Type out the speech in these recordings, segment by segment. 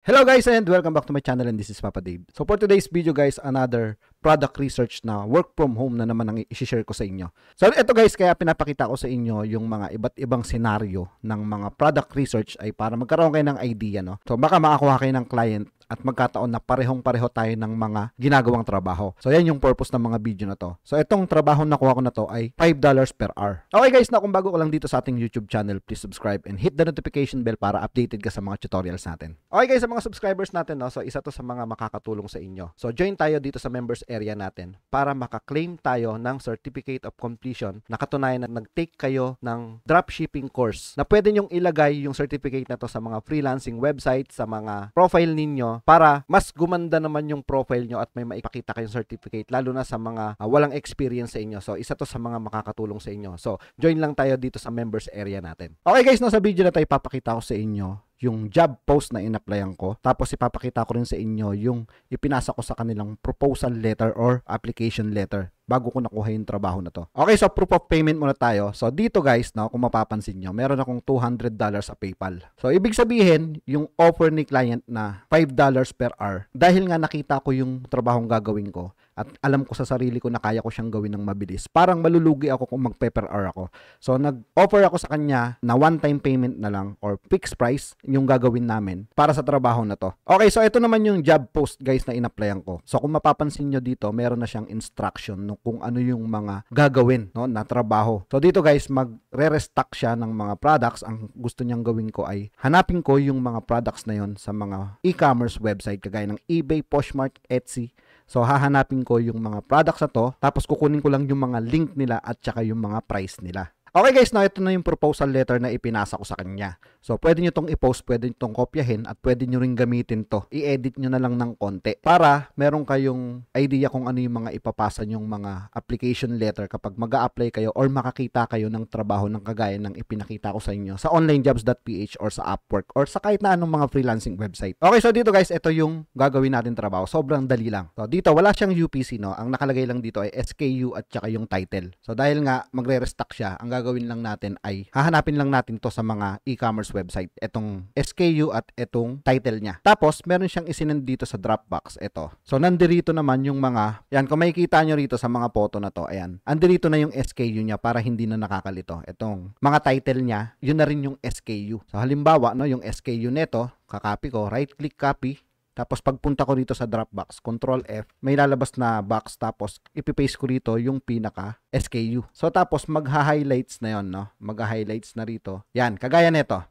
Hello guys and welcome back to my channel, and this is Papa Dave. So for today's video guys, another product research na work from home na naman ang i-share ko sa inyo. So ito guys, kaya pinapakita ko sa inyo yung mga iba't ibang senaryo ng mga product research ay para magkaroon kayo ng idea, no? So baka makakuha kayo ng client at magkataon na parehong-pareho tayo ng mga ginagawang trabaho. So yan yung purpose ng mga video na to. So itong trabaho na kuha ko na to ay $5 per hour. Okay guys, na kung bago ka lang dito sa ating YouTube channel, please subscribe and hit the notification bell para updated ka sa mga tutorials natin. Okay guys, sa mga subscribers natin, no, so isa to sa mga makakatulong sa inyo. So join tayo dito sa members area natin para makaklaim tayo ng certificate of completion na katunayan na nag-take kayo ng dropshipping course na pwede nyong ilagay yung certificate na to sa mga freelancing website, sa mga profile ninyo para mas gumanda naman yung profile nyo at may maipakita kayong certificate, lalo na sa mga walang experience sa inyo. So isa to sa mga makakatulong sa inyo. So join lang tayo dito sa members area natin. Okay guys, no, sa video na tayo papakita ko sa inyo yung job post na in-applyan ko. Tapos ipapakita ko rin sa inyo yung ipinasa ko sa kanilang proposal letter or application letter bago ko nakuha yung trabaho na to. Okay, so proof of payment muna tayo. So dito guys, no, kung mapapansin nyo, meron akong $200 sa PayPal. So ibig sabihin, yung offer ni client na $5 per hour, dahil nga nakita ko yung trabahong gagawin ko at alam ko sa sarili ko na kaya ko siyang gawin ng mabilis, parang malulugi ako kung mag-per hour ako. So nag-offer ako sa kanya na one-time payment na lang or fixed price yung gagawin namin para sa trabaho na to. Okay, so ito naman yung job post guys na in-applyan ko. So kung mapapansin nyo dito, meron na siyang instruction no, kung ano yung mga gagawin, no, na trabaho. So dito guys, magre-restock siya ng mga products. Ang gusto niyang gawin ko ay hanapin ko yung mga products na yon sa mga e-commerce website kagaya ng eBay, Poshmark, Etsy. So hahanapin ko yung mga products na to, tapos kukunin ko lang yung mga link nila at saka yung mga price nila. Okay guys, na ito na yung proposal letter na ipinasa ko sa kanya. So pwede nyo tong i-post, pwede nyo tong kopyahin, at pwede nyo rin gamitin to. I-edit nyo na lang ng konti para meron kayong idea kung ano yung mga ipapasa nyong mga application letter kapag mag-a-apply kayo or makakita kayo ng trabaho ng kagaya ng ipinakita ko sa inyo sa onlinejobs.ph or sa Upwork or sa kahit na anong mga freelancing website. Okay, so dito guys, ito yung gagawin natin trabaho. Sobrang dali lang. So dito wala siyang UPC, no. Ang nakalagay lang dito ay SKU at saka yung title. So dahil nga magre-restock siya, ang gagawin lang natin ay hahanapin lang natin to sa mga e-commerce website, etong SKU at etong title niya. Tapos meron siyang isinend dito sa Dropbox, ito. So nandirito naman yung mga, yan, kung makikita nyo rito sa mga photo na to, ayan, andirito na yung SKU niya para hindi na nakakalito. Etong mga title niya, yun na rin yung SKU. So halimbawa, no, yung SKU neto, kakopy ko, right click copy. Tapos pagpunta ko rito sa Dropbox, Control F, may lalabas na box, tapos ipipaste ko rito yung pinaka SKU. So tapos magha-highlights na yon, no? Magha-highlights na rito. Yan, kagaya nito.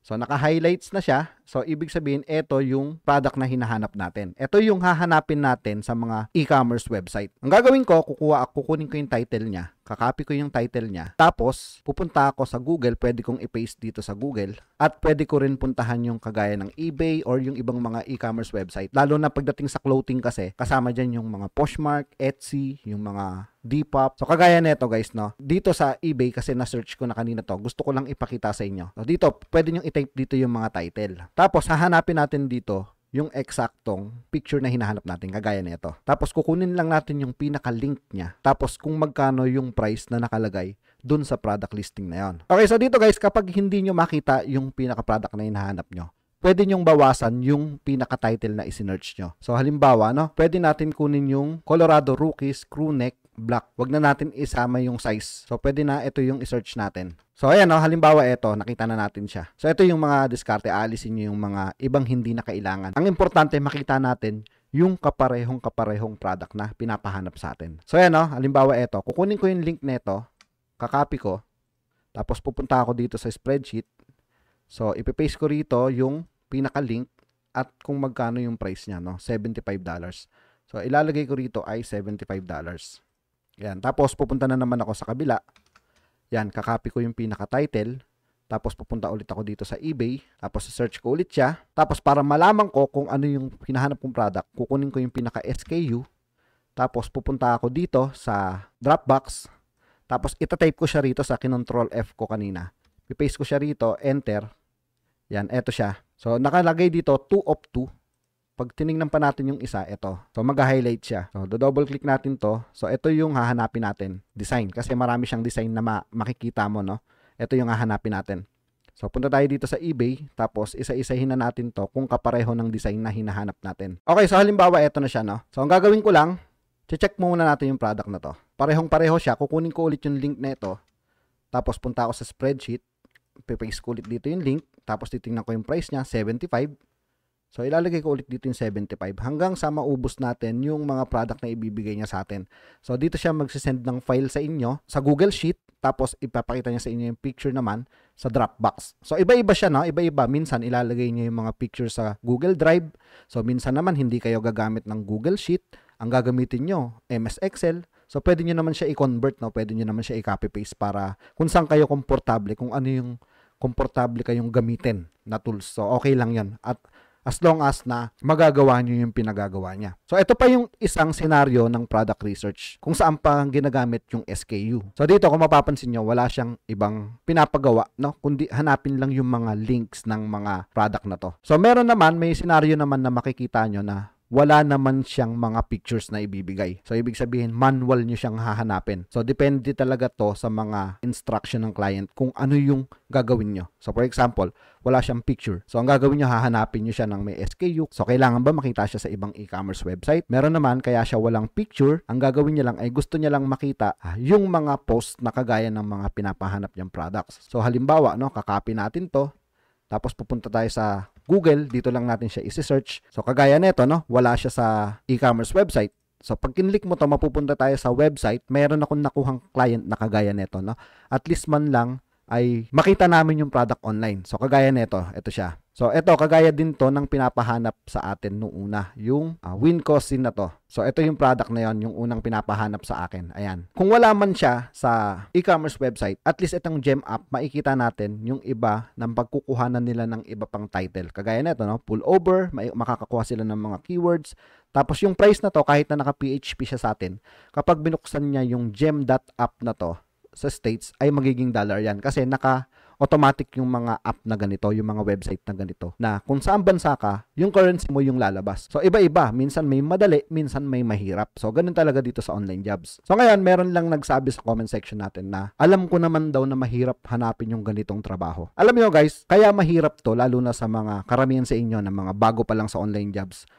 So naka-highlights na siya. So ibig sabihin, ito yung product na hinahanap natin. Ito yung hahanapin natin sa mga e-commerce website. Ang gagawin ko, kukunin ko yung title niya. Kakopy ko yung title niya. Tapos, pupunta ako sa Google. Pwede kong i-paste dito sa Google. At pwede ko rin puntahan yung kagaya ng eBay or yung ibang mga e-commerce website. Lalo na pagdating sa clothing kasi, kasama dyan yung mga Poshmark, Etsy, yung mga Depop. So, kagaya nito guys, no? Dito sa eBay, kasi na-search ko na kanina to, gusto ko lang ipakita sa inyo. So, dito, pwede nyo i-type dito yung mga title. Tapos, hahanapin natin dito yung eksaktong picture na hinahanap natin, kagaya nito. Tapos kukunin lang natin yung pinaka-link niya. Tapos kung magkano yung price na nakalagay dun sa product listing na yon. Okay, so dito guys, kapag hindi nyo makita yung pinaka-product na hinahanap nyo, pwede nyong bawasan yung pinaka-title na isinearch nyo. So halimbawa, no, pwede natin kunin yung Colorado Rookies crew neck black. Wag na natin isama yung size. So pwede na ito yung i-search natin. So ayan, no, halimbawa ito, nakita na natin siya. So ito yung mga diskarte, aalisin nyo yung mga ibang hindi na kailangan. Ang importante, makita natin yung kaparehong product na pinapahanap sa atin. So ayan, no, halimbawa ito, kukunin ko yung link nito, kakopy ko, tapos pupunta ako dito sa spreadsheet. So ipipaste ko rito yung pinaka-link at kung magkano yung price niya, no, $75. So ilalagay ko rito ay $75. Yan, tapos pupunta na naman ako sa kabila. Yan, kakopy ko yung pinaka-title. Tapos pupunta ulit ako dito sa eBay. Tapos search ko ulit siya. Tapos para malaman ko kung ano yung hinahanap kong product, kukunin ko yung pinaka-SKU. Tapos pupunta ako dito sa Dropbox. Tapos itatype ko siya rito sa kinontrol F ko kanina. Pipaste ko siya rito, enter. Yan, eto siya. So nakalagay dito 2 of 2. Pag tinignan pa natin yung isa, ito. So, mag-highlight siya. So, double click natin to. So, ito yung hahanapin natin. Design. Kasi marami siyang design na makikita mo, no? Ito yung hahanapin natin. So, punta tayo dito sa eBay, tapos isa-isahin na natin to kung kapareho ng design na hinahanap natin. Okay, so halimbawa, eto na siya, no? So, ang gagawin ko lang, check muna natin yung product na to. Parehong-pareho siya, kukunin ko ulit yung link na ito, tapos punta ako sa spreadsheet, paste ko ulit dito yung link, tapos titingnan ko yung price niya, 75. So, ilalagay ko ulit dito yung 75 hanggang sa maubos natin yung mga product na ibibigay niya sa atin. So, dito siya magsisend ng file sa inyo sa Google Sheet, tapos ipapakita niya sa inyo yung picture naman sa Dropbox. So, iba-iba siya, no? Iba-iba. Minsan, ilalagay niya yung mga picture sa Google Drive. So, minsan naman, hindi kayo gagamit ng Google Sheet. Ang gagamitin nyo, MS Excel. So, pwede nyo naman siya i-convert, no? Pwede nyo naman siya i-copy-paste para kung saan kayo komportable, kung ano yung komportable kayong gamitin na tools. So, okay lang yon. At as long as na magagawa nyo yung pinagagawa niya. So, ito pa yung isang senaryo ng product research kung saan pa ginagamit yung SKU. So, dito kung mapapansin nyo, wala siyang ibang pinapagawa, no? Kundi hanapin lang yung mga links ng mga product na to. So, meron naman, may senaryo naman na makikita nyo na wala naman siyang mga pictures na ibibigay. So, ibig sabihin, manual nyo siyang hahanapin. So, depende talaga to sa mga instruction ng client kung ano yung gagawin nyo. So, for example, wala siyang picture. So, ang gagawin nyo, hahanapin nyo siya ng may SKU. So, kailangan ba makita siya sa ibang e-commerce website? Meron naman, kaya siya walang picture. Ang gagawin niya lang ay gusto niya lang makita yung mga post na kagaya ng mga pinapahanap niyang products. So, halimbawa, no, kakopy natin to. Tapos pupunta tayo sa Google, dito lang natin siya isi-search. So kagaya nito, no, wala siya sa e-commerce website. So pag kinlik mo to, mapupunta tayo sa website, meron akong nakuhang client na kagaya nito, no. At least man lang ay makita namin yung product online. So kagaya nito, ito siya. So ito kagaya din to ng pinapahanap sa atin nung una, yung Wincosin na to. So ito yung product na yon, yung unang pinapahanap sa akin. Ayan. Kung wala man siya sa e-commerce website, at least itong Gem app, makikita natin yung iba ng pagkukuhanan nila ng iba pang title. Kagaya nito, no, pull over, makakakuha sila ng mga keywords. Tapos yung price na to, kahit na naka-PHP siya sa atin, kapag binuksan niya yung Gem.app na to sa States, ay magiging dollar yan. Kasi naka-automatic yung mga app na ganito, yung mga website na ganito, na kung saan bansa ka, yung currency mo yung lalabas. So, iba-iba. Minsan may madali, minsan may mahirap. So, ganun talaga dito sa online jobs. So, ngayon, meron lang nagsabi sa comment section natin na alam ko naman daw na mahirap hanapin yung ganitong trabaho. Alam niyo guys, kaya mahirap to, lalo na sa mga karamihan sa inyo na mga bago pa lang sa online jobs.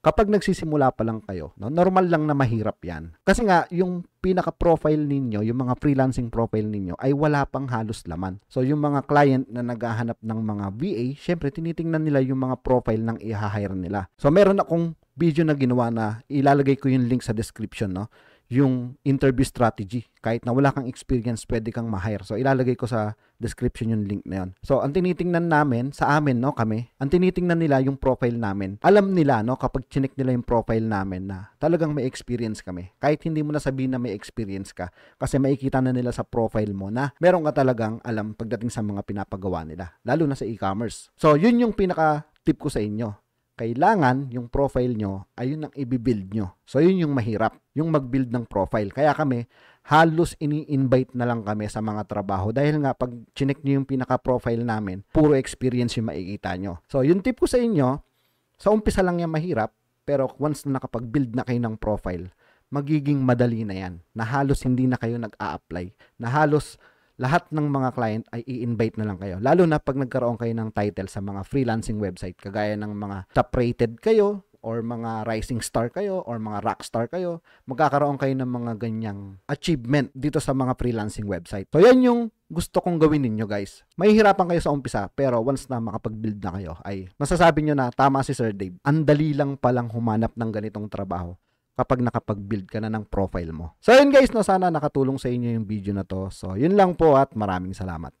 Kapag nagsisimula pa lang kayo, no, normal lang na mahirap yan. Kasi nga, yung pinaka-profile ninyo, yung mga freelancing profile ninyo, ay wala pang halos laman. So, yung mga client na naghahanap ng mga VA, syempre, tinitingnan nila yung mga profile ng i-hire nila. So, meron akong video na ginawa na ilalagay ko yung link sa description, no? Yung interview strategy. Kahit na wala kang experience, pwede kang ma-hire. So, ilalagay ko sa description yung link na yun. So, ang tinitingnan namin, sa amin, no, kami, ang tinitingnan nila yung profile namin. Alam nila, no, kapag chinek nila yung profile namin na talagang may experience kami. Kahit hindi mo na sabihin na may experience ka. Kasi makikita na nila sa profile mo na meron ka talagang alam pagdating sa mga pinapagawa nila. Lalo na sa e-commerce. So, yun yung pinaka-tip ko sa inyo. Kailangan yung profile nyo ay yun ang i-build nyo. So, yun yung mahirap, yung mag-build ng profile. Kaya kami, halos ini-invite na lang kami sa mga trabaho dahil nga pag chinek nyo yung pinaka-profile namin, puro experience yung makikita nyo. So, yung tip ko sa inyo, sa umpisa lang yan mahirap, pero once na nakapag-build na kayo ng profile, magiging madali na yan. Na halos hindi na kayo nag-a-apply. Na halos lahat ng mga client ay i-invite na lang kayo. Lalo na pag nagkaroon kayo ng title sa mga freelancing website, kagaya ng mga top-rated kayo, or mga rising star kayo, or mga rock star kayo, magkakaroon kayo ng mga ganyang achievement dito sa mga freelancing website. So, yan yung gusto kong gawin ninyo guys. Mahihirapan kayo sa umpisa, pero once na makapag-build na kayo, ay masasabi nyo na tama si Sir Dave. Ang dali lang palang humanap ng ganitong trabaho kapag nakapag-build ka na ng profile mo. So yun guys, no, sana nakatulong sa inyo yung video na to. So yun lang po at maraming salamat.